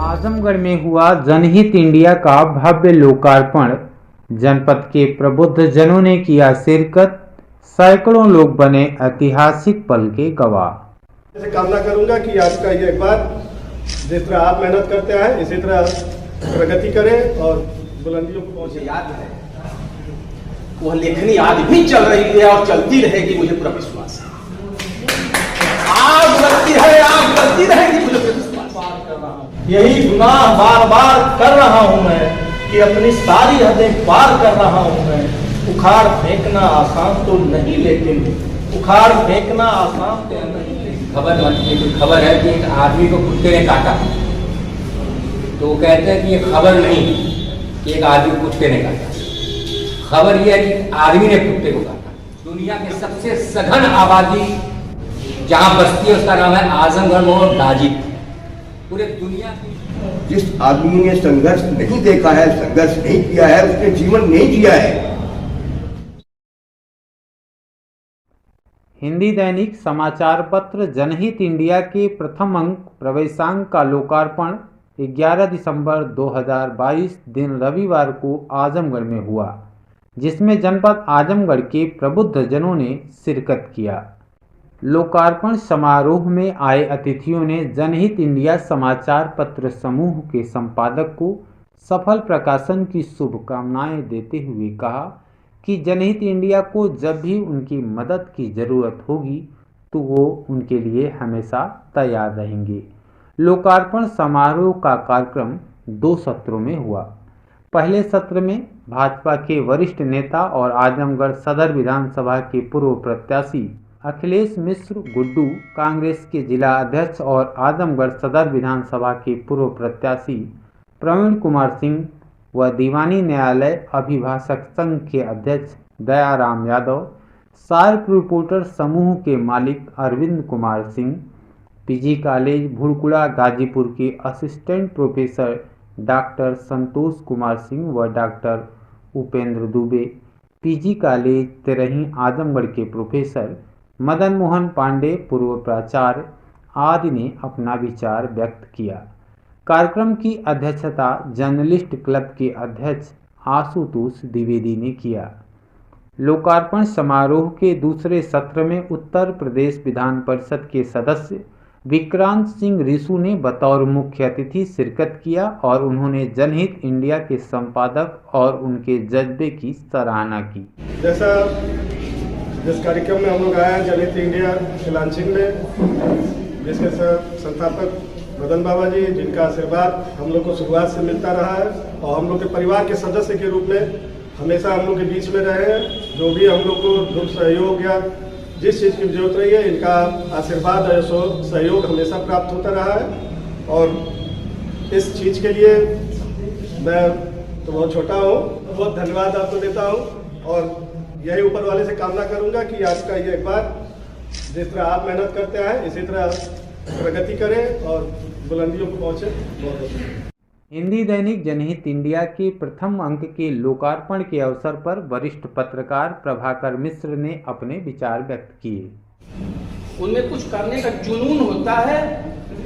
आजमगढ़ में हुआ जनहित इंडिया का भव्य लोकार्पण। जनपद के प्रबुद्ध जनों ने किया शिरकत। सैकड़ों लोग बने ऐतिहासिक पल के गवाह। ऐसे कामना करूंगा कि आज का ये बात जिस तरह आप मेहनत करते हैं इसी तरह प्रगति करें और बुलंदियों को पहुंचे। याद है वह लेखनी आज भी चल रही है और चलती रहेगी, मुझे पूरा विश्वास है। आग लगती है, आग लगती रहेगी, मुझे पूरा विश्वास है। यही गुनाह बार बार कर रहा हूं मैं कि अपनी सारी हदें पार कर रहा हूं मैं। उखाड़ फेंकना आसान तो नहीं, लेकिन उखाड़ फेंकना आसान तो नहीं। खबर है कि एक आदमी को कुत्ते ने काटा, तो वो कहते हैं कि ये खबर नहीं कि एक आदमी कुत्ते ने काटा, खबर ये है कि आदमी ने कुत्ते को काटा। दुनिया के सबसे सघन आबादी जहां बसती है उसका नाम है आजमगढ़ और गाजीपुर। पूरे दुनिया की जिस आदमी ने संघर्ष नहीं देखा है, संघर्ष नहीं किया है, उसने जीवन नहीं जिया है। हिंदी दैनिक समाचार पत्र जनहित इंडिया के प्रथम अंक प्रवेशांक का लोकार्पण 11 दिसंबर 2022 दिन रविवार को आजमगढ़ में हुआ, जिसमें जनपद आजमगढ़ के प्रबुद्ध जनों ने शिरकत किया। लोकार्पण समारोह में आए अतिथियों ने जनहित इंडिया समाचार पत्र समूह के संपादक को सफल प्रकाशन की शुभकामनाएं देते हुए कहा कि जनहित इंडिया को जब भी उनकी मदद की ज़रूरत होगी तो वो उनके लिए हमेशा तैयार रहेंगे। लोकार्पण समारोह का कार्यक्रम 2 सत्रों में हुआ। पहले सत्र में भाजपा के वरिष्ठ नेता और आजमगढ़ सदर विधानसभा के पूर्व प्रत्याशी अखिलेश मिश्र गुड्डू, कांग्रेस के जिला अध्यक्ष और आजमगढ़ सदर विधानसभा के पूर्व प्रत्याशी प्रवीण कुमार सिंह व दीवानी न्यायालय अभिभाषक संघ के अध्यक्ष दयाराम यादव, सार्क रिपोर्टर समूह के मालिक अरविंद कुमार सिंह, पीजी कॉलेज भुड़कुड़ा गाजीपुर के assistant professor doctor Santosh Kumar Singh व doctor Upendra Dubey, PG college Terhi Azamgarh के प्रोफेसर मदन मोहन पांडे, पूर्व प्राचार्य आदि ने अपना विचार व्यक्त किया। कार्यक्रम की अध्यक्षता जर्नलिस्ट क्लब के अध्यक्ष आशुतोष द्विवेदी ने किया। लोकार्पण समारोह के दूसरे सत्र में उत्तर प्रदेश विधान परिषद के सदस्य विक्रांत सिंह रिसू ने बतौर मुख्य अतिथि शिरकत किया और उन्होंने जनहित इंडिया के संपादक और उनके जज्बे की सराहना की। जैसा जिस कार्यक्रम में हम लोग आए हैं जनहित इंडिया के लॉन्चिंग में, जिसके संस्थापक मदन बाबा जी, जिनका आशीर्वाद हम लोग को शुरुआत से मिलता रहा है और हम लोग के परिवार के सदस्य के रूप में हमेशा हम लोग के बीच में रहे हैं। जो भी हम लोग को दुख सहयोग या जिस चीज़ की जरूरत रही है, इनका आशीर्वाद और सहयोग हमेशा प्राप्त होता रहा है। और इस चीज़ के लिए मैं तो बहुत छोटा हूँ, बहुत धन्यवाद आपको देता हूँ और यही ऊपर वाले से कामना करूँगा कि आज का ये बात जिस तरह आप मेहनत करते हैं इसी तरह प्रगति करें और बुलंदियों को पहुंचे। हिंदी दैनिक जनहित इंडिया के प्रथम अंक के लोकार्पण के अवसर पर वरिष्ठ पत्रकार प्रभाकर मिश्र ने अपने विचार व्यक्त किए। उनमें कुछ करने का जुनून होता है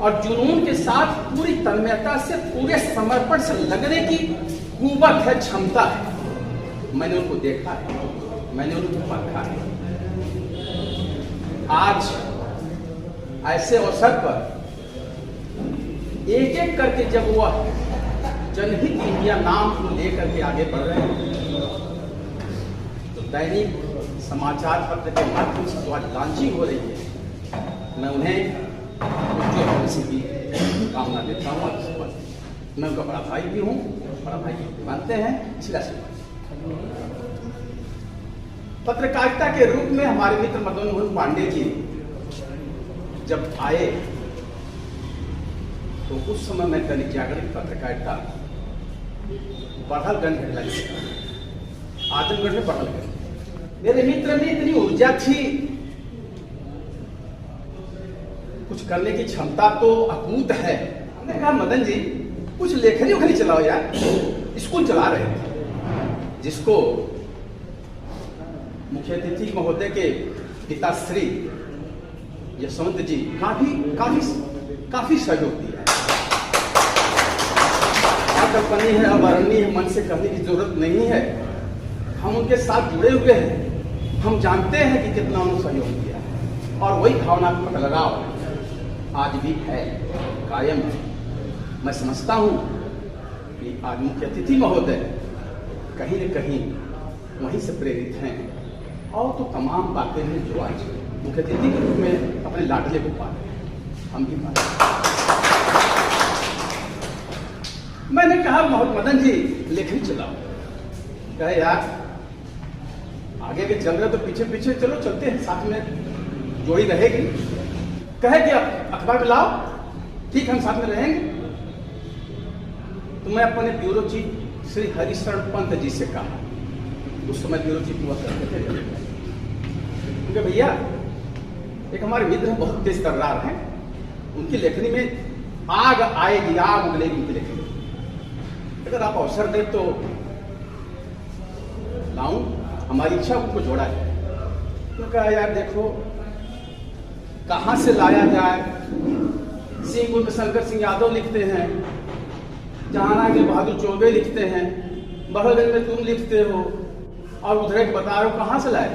और जुनून के साथ पूरी तन्मयता से, पूरे समर्पण से लगने की कुवत है, क्षमता है। मैंने उनको देखा है, मैंने उनको परखा है। आज ऐसे अवसर पर एक एक करके जब वह जनहित इंडिया नाम को लेकर के आगे बढ़ रहे हैं, तो दैनिक समाचार पत्र के माध्यम से जो आज लॉन्चिंग हो रही है, मैं उन्हें उज्ज्वल भविष्य की कामना देता हूँ। मैं उनका बड़ा भाई भी हूँ, बड़ा भाई मानते हैं, सिला से पत्रकारिता के रूप में हमारे मित्र मदन मोहन पांडे जी जब आए तो उस समय मैं दैनिक जागरण की पत्रकारिता बड़हलगंज में लगी, आजमगढ़ में बड़हलगंज। मेरे मित्र में इतनी ऊर्जा थी करने की क्षमता तो अकूत है। हमने कहा मदन जी कुछ लेखनी उखनी चलाओ यार। स्कूल चला रहे थे जिसको मुख्य अतिथि महोदय के पिताश्री यशवंत जी काफी सहयोग दिया है। कल्पनीय है, अवर्णनीय है, मन से कहने की जरूरत नहीं है। हम उनके साथ जुड़े हुए हैं, हम जानते हैं कि कितना उन्होंने सहयोग दिया है और वही भावनात्मक लगाव आज भी है, कायम है। मैं समझता हूं कि आज मुख्य अतिथि महोदय कहीं न कहीं वहीं से प्रेरित हैं और तो तमाम बातें हैं जो आज मुख्य अतिथि के रूप में अपने लाडले को पा रहे हैं, हम भी पा रहे हैं। मैंने कहा मदन जी लेखनी चलाओ। कहे यार आगे के चल रहे तो पीछे पीछे चलो, चलते हैं, साथ में जोड़ी रहेगी। कहे कि अखबार में लाओ, ठीक हम साथ में रहेंगे। तो मैं अपने ब्यूरो चीफ श्री हरिशरण पंत जी से कहा, उस समय ब्यूरो चीफ हुआ करते थे, क्योंकि भैया एक हमारे मित्र बहुत तेज तर्रार हैं, उनकी लेखनी में आग आएगी, आग उगलेगी उनकी लेखनी। अगर आप अवसर दें तो लाऊं, हमारी इच्छा उनको जोड़ा जाए। तो कहा यार देखो कहां से लाया जाए। सिंहपुर में शंकर सिंह यादव लिखते हैं, जहाना के बहादुर चौबे लिखते हैं, बड़गंज में तुम लिखते हो और उधर एक बता रहे हो, कहां से लाए।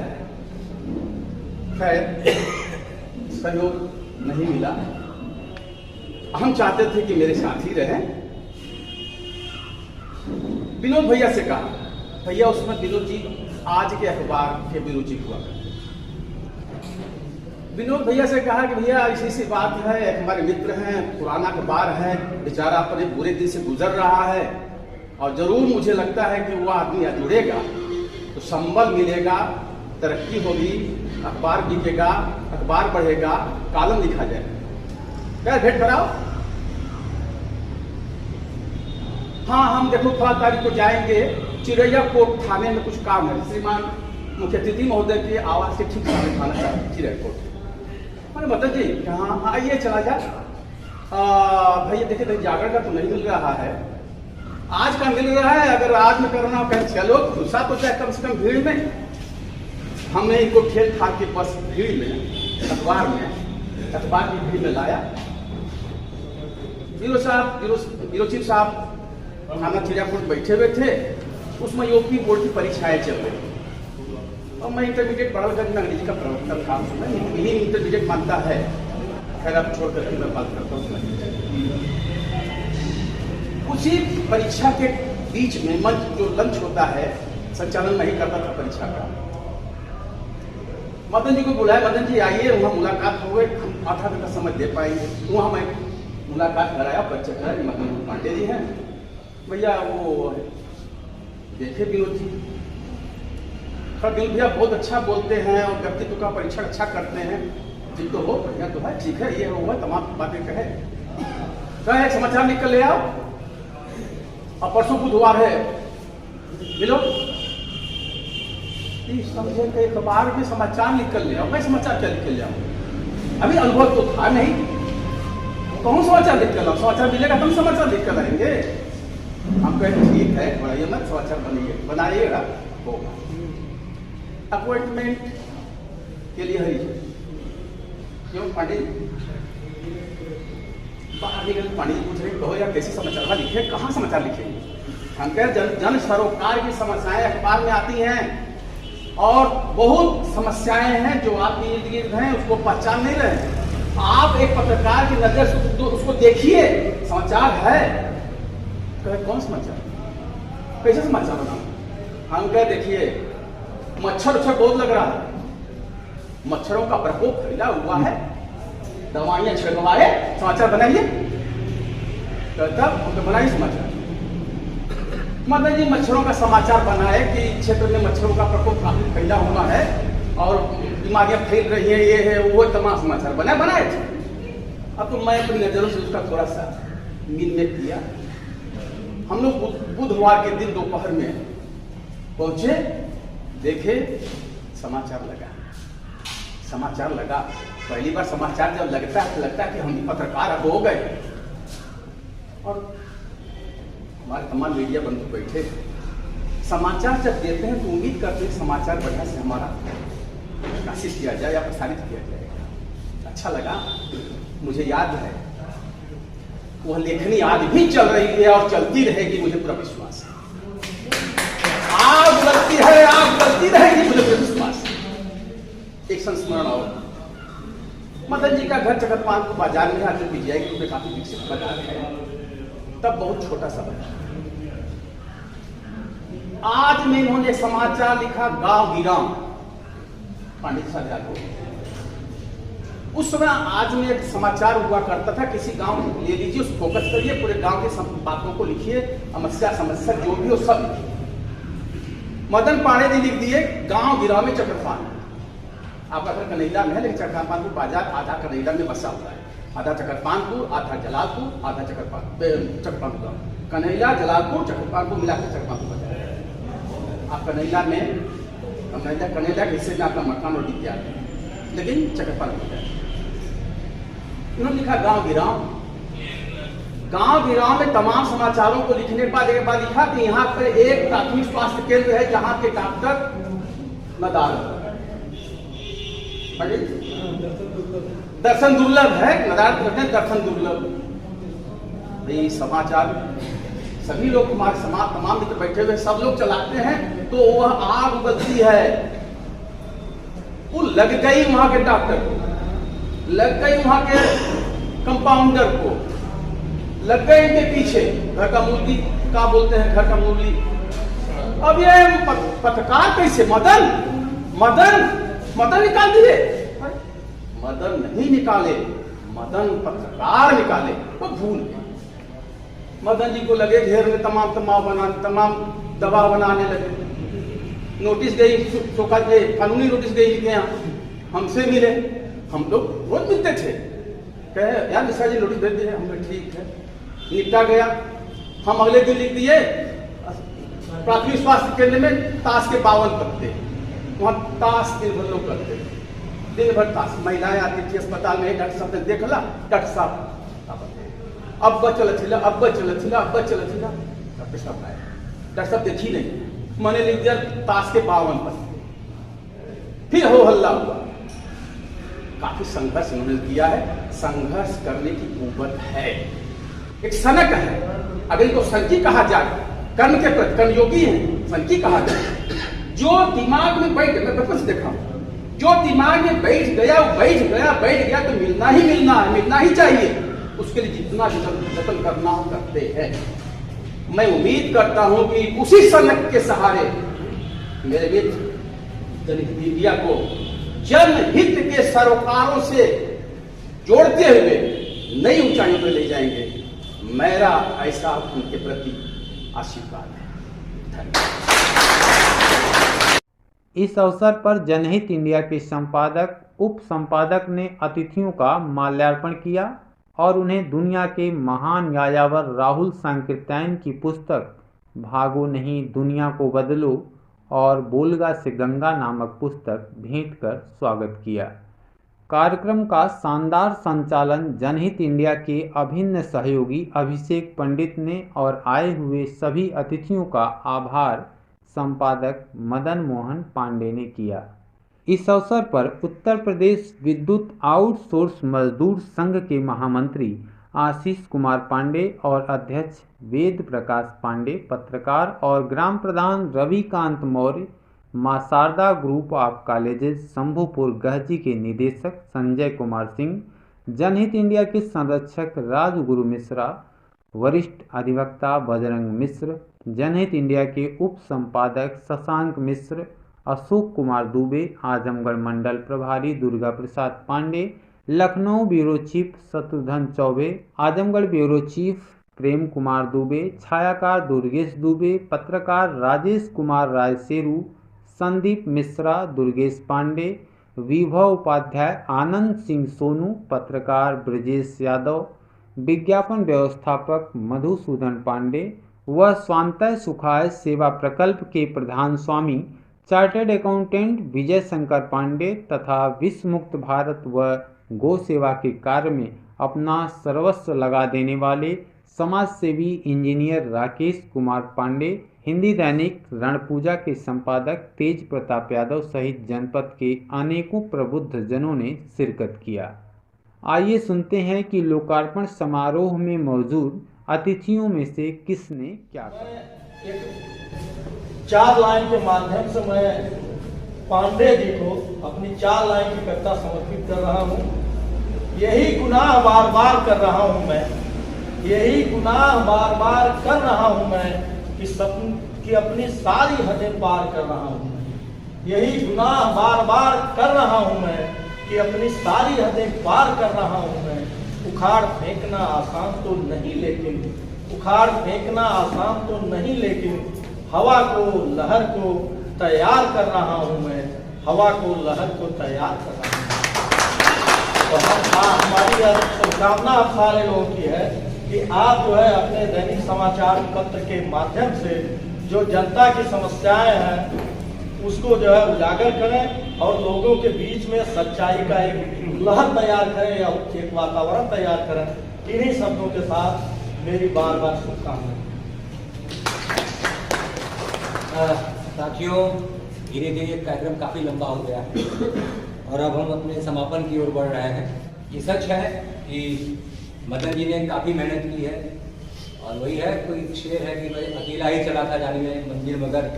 खैर सहयोग नहीं मिला। हम चाहते थे कि मेरे साथी रहें। विनोद भैया से कहा, भैया उसमें विनोद जी आज के अखबार के ब्यूरो चीफ हुआ। विनोद भैया से कहा कि भैया ऐसी सी बात है, हमारे मित्र हैं, पुराना अखबार है, बेचारा अपने बुरे दिन से गुजर रहा है और जरूर मुझे लगता है कि वो आदमी जुड़ेगा तो संबल मिलेगा, तरक्की होगी, अखबार बिकेगा, अखबार बढ़ेगा, कॉलम लिखा जाएगा। क्या भेंट कराओ। हाँ हम देखो 5 तारीख को जाएंगे, चिड़ैया कोट थाने में कुछ काम है, श्रीमान मुख्य अतिथि महोदय के आवास के ठीक सामने थाना है चिड़ैया कोट। मैंने मदन जी हाँ आइए चला जा। भैया देखिए जागरण का तो नहीं मिल रहा है, आज का मिल रहा है। अगर आज में करना हो कहीं चलो, गुस्सा तो चाहे कम से कम भीड़ में। हमने इनको खेल खा के बस भीड़ में अखबार की भीड़ में लाया। ब्यूरो चीफ साहब थाना चिड़ियापुर बैठे हुए थे, उसमें यूपी बोर्ड की परीक्षाएं चल रही और मैं इंटरमीडिएट बड़गंज में अंग्रेजी का प्रवक्ता था, यही इंटरमीडिएट मानता है। खैर अब छोड़ करके मैं बात करता हूँ। उसी परीक्षा के बीच में मंच जो लंच होता है, संचालन नहीं करता था परीक्षा का, मदन जी को बुलाया, मदन जी आइए, वहाँ मुलाकात हो गई, हम आधा घंटा समय दे पाएंगे। वहाँ मैं मुलाकात कराया, परिचय कराया, मदन पांडे जी हैं भैया। वो देखे विनोद जी, विनोद भैया बहुत अच्छा बोलते हैं और व्यक्तित्व का परीक्षण अच्छा करते हैं, जी तो हो बढ़िया तो है, ठीक है, ये हुआ तमाम बातें कहे। एक समाचार लिख कर ले आओ और परसों बुधवार है मिलो, समझे कि अखबार में समाचार लिख कर ले आओ। मैं समाचार क्या लिख कर ले आऊँ, अभी अनुभव तो था नहीं, कौन समाचार लिख कर लाओ, समाचार मिलेगा तुम समाचार लिख कर लाएंगे। हम कहें ठीक है, बढ़ाइए मत, समाचार बनाइएगा, होगा। अपॉइंटमेंट के लिए है क्यों पंडित बाहर निकल, पंडित पूछ रहे कहो यार कैसे समाचार लिखे, कहाँ समाचार लिखेंगे। हम कह जन सरोकार की समस्याएं अखबार में आती हैं और बहुत समस्याएं हैं जो आपके इर्द गिर्द हैं, उसको पहचान नहीं रहे। आप एक पत्रकार की नजर से उसको देखिए, समाचार है। कहे कौन समाचार, कैसे समाचार बनाऊं। हम कह देखिए मच्छर बहुत लग रहा है, मच्छरों का प्रकोप फैला हुआ है, दवाइयां छिड़कवाए, समाचार बनाइए। तब हम तो बनाइए समाचार। मदन जी मच्छरों का समाचार बनाए कि क्षेत्र में मच्छरों का प्रकोप काफी फैला हुआ है और बीमारियां फैल रही है, ये है वो, तमाम समाचार बनाए थे। अब तो मैं अपनी नजरों से उसका थोड़ा सा मिलमेल किया। हम लोग बुधवार के दिन दोपहर में पहुंचे, देखे समाचार लगा पहली बार समाचार जब लगता है तो लगता है कि हम भी पत्रकार अब हो गए, और हमारे तमाम मीडिया बंधु बैठे हैं। समाचार जब देते हैं तो उम्मीद करते हैं समाचार बढ़िया से हमारा प्रकाशित किया जाए या प्रसारित किया जाएगा। अच्छा लगा, मुझे याद है वह लेखनी आज भी चल रही है और चलती रहेगी, मुझे पूरा विश्वास है। आग लगती है, आग लगती रहेगी, मुझे पूरा विश्वास है। एक संस्मरण और, मदन जी का घर चकतपानपुर बाजार में, आज जो पीजीआई के रूप में काफी विकसित बाजार है, तब बहुत छोटा सा बाजार। आज में इन्होंने समाचार लिखा गांव गिराम, पंडित साहब जागो। उस समय आज में एक समाचार हुआ करता था, किसी गांव ले लीजिए, उस फोकस करिए, पूरे गांव के सब बातों को लिखिए, समस्या जो भी हो सब लिखिए। मदन पांडे जी लिख दिए गांव गिराम में चक्रपान। आपका घर कनैला में है, लेकिन चक्रपानपुर बाजार आधा कनैला में बसा हुआ है, आधा चक्रपानपुर, आधा जलालपुर, आधा चक्रपानपुर, कनैला, जलालपुर, चक्रपानपुर मिलाकर चक्रपानपुर बाजार। आप कनैला में, कनैला के हिस्से में आपका मकान और विद्या है, लेकिन चक्रपानपुर है। इन्होंने लिखा गांव गिराम। गांव गिराम में तमाम समाचारों को लिखने के बाद एक बार लिखा कि यहाँ पर एक प्राथमिक स्वास्थ्य केंद्र है जहां के डॉक्टर नदार, दर्शन दुर्लभ है, नदार कहते हैं दर्शन दुर्लभ। ये समाचार सभी लोग, हमारे समाज तमाम मित्र बैठे हुए सब लोग चलाते हैं, तो वह आग उगलती है। वो लग गई वहां के डॉक्टर को, लग गई वहां के कंपाउंडर को, लग गए इनके पीछे। घर का मूर्ति का बोलते हैं, घर का मूर्ति। अब ये पत्रकार कैसे, मदन निकाल दिए? मदन नहीं निकाले, मदन पत्रकार निकाले, वो भूल गए। मदन जी को लगे घेर में तमाम दबाव बनाने लगे। नोटिस गई, कानूनी नोटिस गई इनके यहाँ, हमसे मिले, हम लोग रोज मिलते थे, कहे यार मिश्रा जी नोटिस भेज दिए, हम लोग ठीक है, निपटा गया। हम अगले दिन लिख दिए प्राथमिक स्वास्थ्य केंद्र में ताश के 52 पत्ते, वहाँ ताश दिन भर लोग करते, दिन भर ताश। महिलाएं आती थी अस्पताल में, डॉक्टर साहब ने देखला, डॉक्टर साहब अब चलथिला, डॉक्टर साहब आए, डॉक्टर साहब देखी नहीं, मैंने लिख दिया ताश के 52 पत्ते। फिर हो हल्ला हुआ। काफी संघर्ष उन्होंने किया है, संघर्ष करने की कुव्वत है, एक सनक है। अगर इनको संकी कहा जाए, कर्म के प्रति कर्मयोगी है, संकी कहा जाए। जो दिमाग में बैठ, मैं बचपन से देखा हूं, जो दिमाग में बैठ गया तो मिलना ही चाहिए। उसके लिए जितना जतन करना हो करते हैं। मैं उम्मीद करता हूं कि उसी सनक के सहारे मेरे मित्र जनहित इंडिया को जनहित के सरोकारों से जोड़ते हुए नई ऊंचाइयों पर ले जाएंगे। मेरा ऐसा उनके प्रति आशीर्वाद है। धन्यवाद। इस अवसर पर जनहित इंडिया के संपादक, उप संपादक ने अतिथियों का माल्यार्पण किया और उन्हें दुनिया के महान यायावर राहुल सांकृत्यायन की पुस्तक भागो नहीं दुनिया को बदलो और बोलगा से गंगा नामक पुस्तक भेंट कर स्वागत किया। कार्यक्रम का शानदार संचालन जनहित इंडिया के अभिन्न सहयोगी अभिषेक पंडित ने और आए हुए सभी अतिथियों का आभार संपादक मदन मोहन पांडे ने किया। इस अवसर पर उत्तर प्रदेश विद्युत आउटसोर्स मजदूर संघ के महामंत्री आशीष कुमार पांडे और अध्यक्ष वेद प्रकाश पांडे, पत्रकार और ग्राम प्रधान रविकांत मौर्य, मां Sharda group of colleges शंभुपुर Gahji के निदेशक संजय कुमार सिंह, जनहित इंडिया के संरक्षक राजगुरु मिश्रा, वरिष्ठ अधिवक्ता बजरंग मिश्र, जनहित इंडिया के उप संपादक शशांक मिश्र, अशोक कुमार दुबे, आजमगढ़ मंडल प्रभारी Durga Prasad Pandey, Lucknow bureau chief Shatrughan Chaubey, Azamgarh bureau chief Prem Kumar Dubey, छायाकार दुर्गेश दुबे, पत्रकार राजेश कुमार रायसेरू, संदीप मिश्रा, दुर्गेश पांडे, विभव उपाध्याय, आनंद सिंह सोनू, पत्रकार ब्रजेश यादव, विज्ञापन व्यवस्थापक मधुसूदन पांडे व स्वांतः सुखाय सेवा प्रकल्प के प्रधान स्वामी चार्टर्ड अकाउंटेंट विजय शंकर पांडे तथा विश्व मुक्त भारत व गौ सेवा के कार्य में अपना सर्वस्व लगा देने वाले समाज सेवी इंजीनियर राकेश कुमार पांडे, हिंदी दैनिक रणपूजा के संपादक तेज प्रताप यादव सहित जनपद के अनेकों प्रबुद्ध जनों ने शिरकत किया। आइए सुनते हैं कि लोकार्पण समारोह में मौजूद अतिथियों में से किसने क्या कहा। 4 लाइन के माध्यम से मैं पांडे जी को अपनी 4 लाइन की कविता समर्पित कर रहा हूँ। यही गुनाह बार बार कर रहा हूँ मैं, यही गुनाह बार बार कर रहा हूँ मैं कि अपनी सारी हदें पार कर रहा हूँ मैं। यही गुनाह बार बार कर रहा हूँ मैं कि अपनी सारी हदें पार कर रहा हूँ मैं। उखाड़ फेंकना आसान तो नहीं लेकिन, उखाड़ फेंकना आसान तो नहीं लेकिन हवा को लहर को तैयार कर रहा हूँ मैं, हवा को लहर को तैयार कर रहा हूँ। हमारी शुभकामना आप सारे लोगों की है कि आप जो है अपने दैनिक समाचार पत्र के माध्यम से जो जनता की समस्याएं हैं उसको जो है उजागर करें और लोगों के बीच में सच्चाई का एक लहर तैयार करें या एक वातावरण तैयार करें। इन्हीं शब्दों के साथ मेरी बार बार शुभकामनाएं। साथियों, धीरे धीरे कार्यक्रम काफ़ी लंबा हो गया है और अब हम अपने समापन की ओर बढ़ रहे हैं। ये सच है कि मदन जी ने काफ़ी मेहनत की है और वही है, कोई शेर है कि मैं अकेला ही चला था जाने में मंजिल, मगर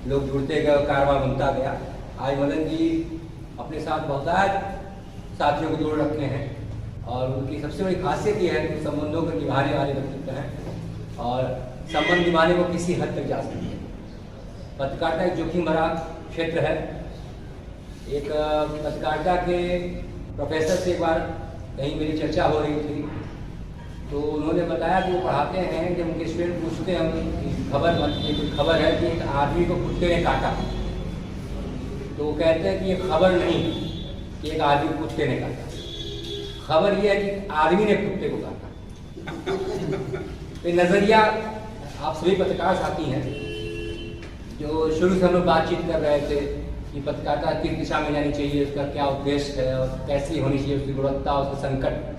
लोग जुड़ते गए, कारवां बनता गया। आज मदन जी अपने साथ बहुत साथियों को जोड़ रखे हैं और उनकी सबसे बड़ी खासियत ये है कि संबंधों को निभाने वाले व्यक्तित्व हैं और संबंध निभाने को किसी हद तक जा सकते हैं। पत्रकारिता एक जोखिम भरा क्षेत्र है। एक पत्रकारिता के प्रोफेसर से एक बार कहीं मेरी चर्चा हो रही थी तो उन्होंने बताया कि वो पढ़ाते हैं, जब उनके स्टूडेंट पूछते हैं कि खबर खबर है कि एक आदमी को कुत्ते ने काटा, तो वो कहते हैं कि ये खबर नहीं कि एक आदमी को कुत्ते ने काटा, खबर ये है कि आदमी ने कुत्ते को काटा। तो नज़रिया आप सभी पत्रकार साथी हैं जो शुरू से हम लोग बातचीत कर रहे थे कि पत्रकारिता किस दिशा में जानी चाहिए, उसका क्या उद्देश्य है और कैसी होनी चाहिए उसकी गुणवत्ता, उसका संकट।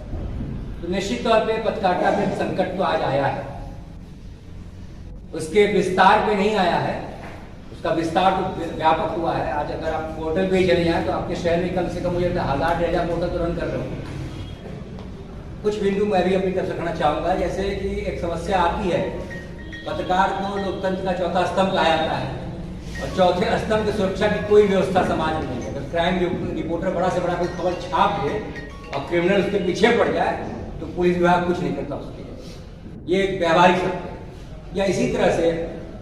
तो निश्चित तौर पे पत्रकारिता में संकट तो आज आया है, उसके विस्तार पे नहीं आया है, उसका विस्तार तो व्यापक हुआ है। आज अगर आप पोर्टल पे चले जाएं तो आपके शहर में कम से कम मुझे 1000-1500 पोर्टल तो रन कर रहे हो। कुछ बिंदु मैं भी अपनी तरफ रखना चाहूँगा, जैसे कि एक समस्या आती है, पत्रकार को लोकतंत्र का चौथा स्तंभ कहा जाता है और चौथे स्तंभ की सुरक्षा की कोई व्यवस्था समाज में नहीं है। अगर क्राइम रिपोर्टर बड़ा से बड़ा कोई खबर छाप दे और क्रिमिनल उसके पीछे पड़ जाए तो पुलिस विभाग कुछ नहीं करता उसके लिए। ये एक व्यवहारिक सत्य है। या इसी तरह से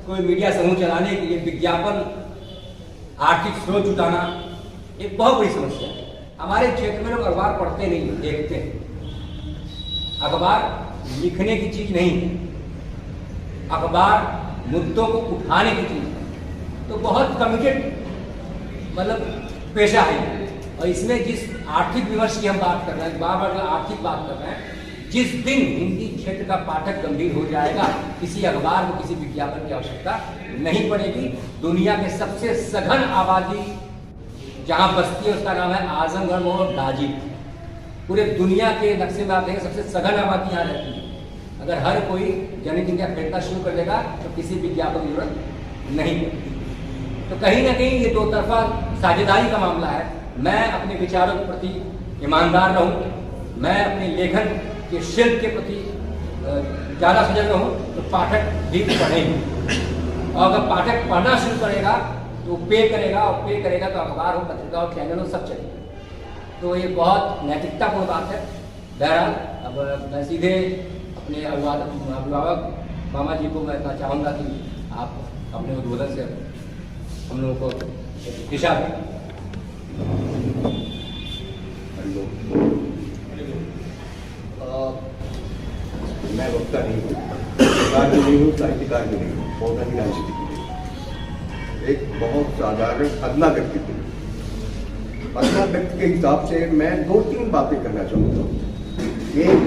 कोई मीडिया समूह चलाने के लिए विज्ञापन, आर्थिक स्रोत जुटाना एक बहुत बड़ी समस्या है। हमारे क्षेत्र में लोग अखबार पढ़ते नहीं, देखते हैं। अखबार लिखने की चीज नहीं है, अखबार मुद्दों को उठाने की चीज है। तो बहुत कमिटेड मतलब पेशा है और इसमें जिस आर्थिक विमर्श की हम बात कर रहे हैं, बार बार जो आर्थिक बात कर रहे हैं, जिस दिन हिंदी क्षेत्र का पाठक गंभीर हो जाएगा किसी अखबार को किसी विज्ञापन की आवश्यकता नहीं पड़ेगी। दुनिया के सबसे सघन आबादी जहां बसती है उसका नाम है आजमगढ़ और गाजीपुर। पूरे दुनिया के नक्शे में आप देखें सबसे सघन आबादी यहाँ रहती है। अगर हर कोई दैनिक इंडिया खरीदना शुरू कर देगा तो किसी विज्ञापन की जरूरत नहीं पड़ेगी। तो कहीं ना कहीं ये दो तरफा साझेदारी का मामला है। मैं अपने विचारों के प्रति ईमानदार रहूं, मैं अपने लेखन के शिल्प के प्रति ज़्यादा सजग रहूं तो पाठक भी पढ़ेंगे और अगर पाठक पढ़ना शुरू करेगा तो पे करेगा और पे करेगा तो अखबार हो, पत्रिका हो, चैनल हो, सब चलेगा। तो ये बहुत नैतिकतापूर्ण बात है। बहरहाल अब मैं सीधे अपने अभिभावक मामा जी को मैं कहना चाहूँगा कि आप अपने उद्बोधन से हम लोगों को दिशा दें। मैं वक्ता नहीं हूँ, पत्रकार भी नहीं हूँ, साहित्यकार भी नहीं हूँ, पौधा भी राजनीति भी नहीं। एक बहुत साधारण अदना व्यक्तित्व हूँ। अदना व्यक्ति के हिसाब से मैं 2-3 बातें करना चाहूँगा। एक,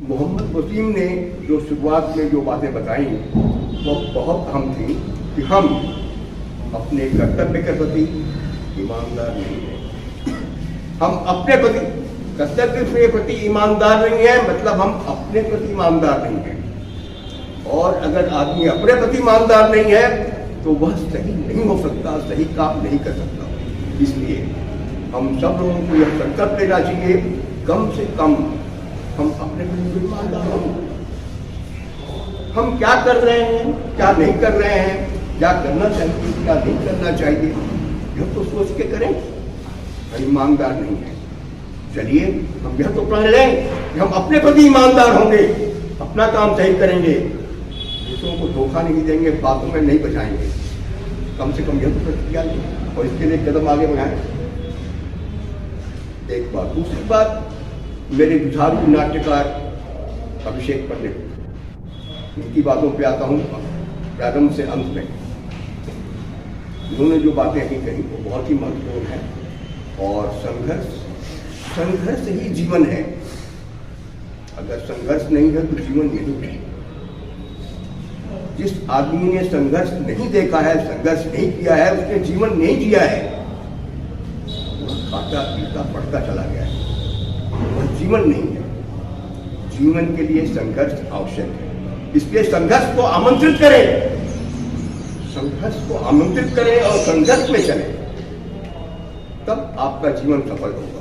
मोहम्मद वसीम ने जो शुरुआत में जो बातें बताई वो बहुत अहम थी कि हम अपने कर्तव्य के प्रति ईमानदार नहीं है। हम अपने प्रति कर्तव्य के प्रति ईमानदार नहीं है, मतलब हम अपने प्रति ईमानदार नहीं है। और अगर आदमी अपने प्रति ईमानदार नहीं है तो वह सही नहीं हो सकता, सही काम नहीं कर सकता। इसलिए हम सब लोगों को यह संकल्प लेना चाहिए, कम से कम हम अपने प्रति ईमानदार हों। हम क्या कर रहे हैं, क्या नहीं कर रहे हैं, क्या करना चाहिए, क्या नहीं करना चाहिए, यह तो सोच के करें। हम ईमानदार नहीं है, चलिए हम यह तो प्रण लें कि हम अपने प्रति ईमानदार होंगे, अपना काम सही करेंगे, दूसरों को धोखा नहीं देंगे, बातों में नहीं बचाएंगे। कम से कम यह तो प्रतिज्ञा लें और इसके लिए कदम आगे बढ़ाएं। एक बात। दूसरी बात, मेरे जुझारू नाट्यकार अभिषेक पंडित, उनकी बातों पे आता हूँ प्रारंभ से अंत में। उन्होंने जो बातें अभी कही वो बहुत ही महत्वपूर्ण है। और संघर्ष ही जीवन है। अगर संघर्ष नहीं है तो जीवन नहीं है। जिस आदमी ने संघर्ष नहीं देखा है, संघर्ष नहीं किया है, उसने जीवन नहीं जिया है, वह खाता पीता पढ़ता चला गया है, वह जीवन नहीं है। जीवन के लिए संघर्ष आवश्यक है। इसलिए संघर्ष को आमंत्रित करें, संघर्ष को आमंत्रित करें और संघर्ष में चलें, तब आपका जीवन सफल होगा।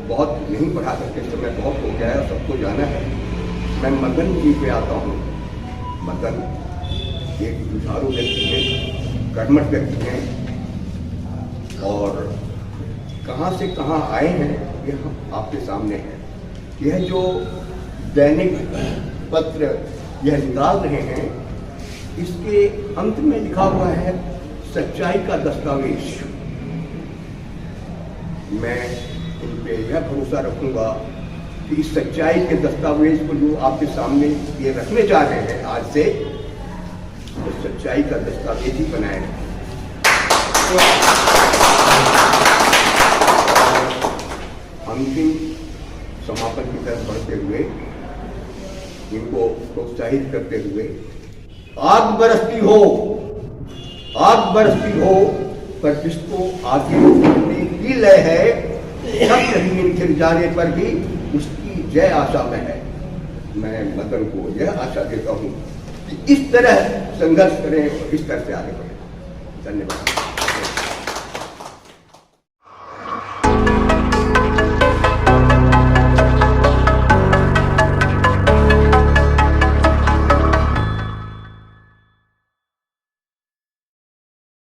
बहुत नहीं पढ़ा करके समय बहुत हो गया है, सबको जाना है। मैं मदन जी पे आता हूँ। मदन एक जुझारू व्यक्ति हैं, कर्मठ व्यक्ति हैं और कहाँ से कहाँ आए हैं यह आपके सामने है। यह जो दैनिक पत्र यह निकाल रहे हैं, इसके अंत में लिखा हुआ है सच्चाई का दस्तावेज। मैं इन पे यह भरोसा रखूंगा कि इस सच्चाई के दस्तावेज को जो आपके सामने ये रखने जा रहे हैं आज से, तो सच्चाई का दस्तावेज ही बनाएगा। अंतिम समापन की तरफ बढ़ते हुए, इनको प्रोत्साहित करते हुए, आग बरसती हो पर जिसको आगे बढ़ने की लय है, सब जमीन गिर जाने पर भी उसकी जय आशा में है। मैं मदन को यह आशा देता हूं कि इस तरह संघर्ष करें और इस तरह से आगे बढ़ें। धन्यवाद।